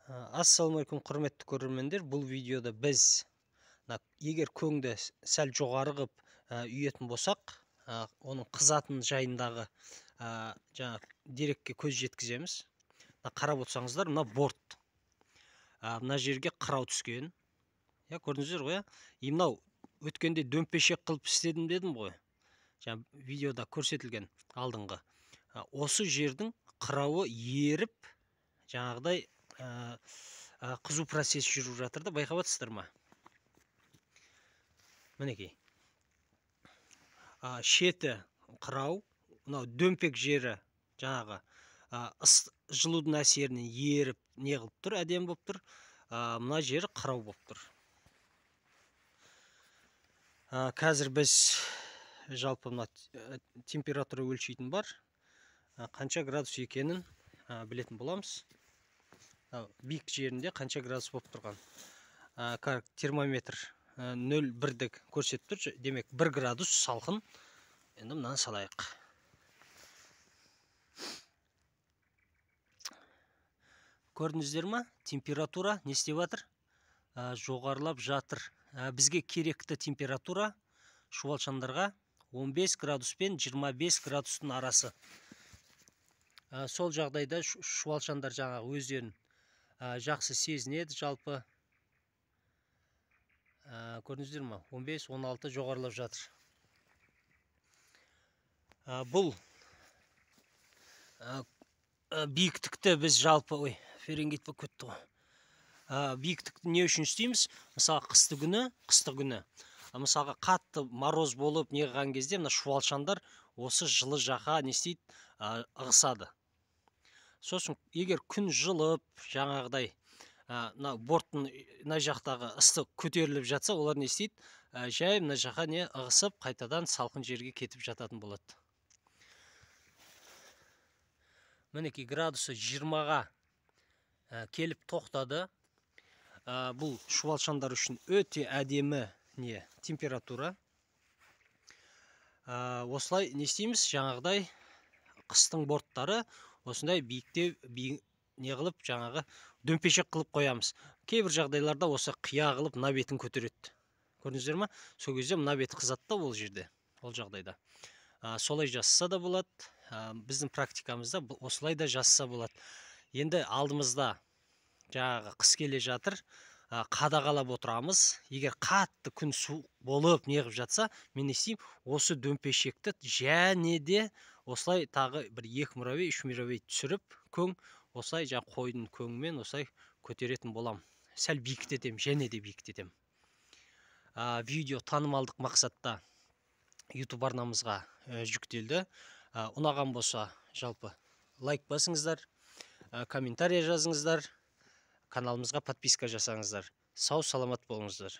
Ассалаумағалейкум, құрметті көрермендер. Бұл видеода біз егер көңді сәл жоғары қылып үйетін болсақ, оның қызатын жайындағы дерекке көз жеткіземіз. Қарап отырсаңыздар, мына борт. Мына жерге қырау түскен. Көрдіңіздер ғой? Мынау өткенде дөмпешек қылып істедім дедім ғой. Видеода көрсетілген алдыңғы. Осы жердің қырауы еріп, жаңағыдай қызу процесс жүріп жатыр да, байқап жатсыздар ма? Мінекей. Шеті қырау, мынау дөмпек жері жаңағы жылудың әсерінен еріп не қылып тұр, әдемі болып тұр. Мына жері қырау болып тұр. Қазір біз жалпы мына температура өлшейтін бар. Қанша градус екенін білетін боламыз. Биік жерінде қанша градус болып тұрған. Термометр 0,1-дік көрсетіп тұр. Демек 1 градус салқын. Енді мынаны салайық. Көрдіңіздер ма? Температура не істеп жатыр? Жоғарылап жатыр. Бізге керекті температура шұбалшандарға 15 градус пен 25 градустың арасы. Сол жағдайда шұбалшандар жаңағы өздерін жақсы сезінеді. Жалпы көрдіңіздер ма? 15-16 жоғарылап жатыр. Бұл биіктікті біз жалпы, ференгейт болып кетті ғой. Биіктікті не үшін істейміз? Мысалы қысты күні, мысалға қатты мороз болып неғылған кезде мына шұбалшандар осы жылы жаққа не істейді? Ығысады. Сосын егер күн жылып, жаңағыдай борттың мына жақтағы ыстық көтеріліп жатса, олар не істейді? Жай мына жаққа не ығысып, қайтадан салқын жерге кетіп жататын болады. Мінекей градусы 20-ға келіп тоқтады. Бұл шұбалшандар үшін өте әдемі температура. Осылай не істейміз? Жаңағыдай қыстың борттары осындай биіктеу не қылып, жаңағы дөмпешек қылып қоямыз. Кейбір жағдайларда осы қия қылып мына бетін көтереді. Көрдіңіздер ма? Сол кезде мына беті қызады да ол жерде, ол жағдайда. Солай жасаса да болады. Біздің практикамызда осылай да жасаса болады. Енді алдымызда жаңағы қыс келе жатыр. Қадағалап отырамыз. Егер қатты күн суық болып неғып жатса, мен не істеймін? Осы дөмпешекті және де осылай тағы бір 2 муравей, 3 муравей түсіріп, көң осылай қойдың көңімен осылай көтеретін болам. Сәл биіктетем, және де биіктетем. Видео танымалдық мақсатта YouTube арнамызға жүктелді. Ұнаған болса, жалпы лайк басыңыздар, комментарий жазыңыздар, каналымызға подписка жасаңыздар. Сау, саламат болыңыздар.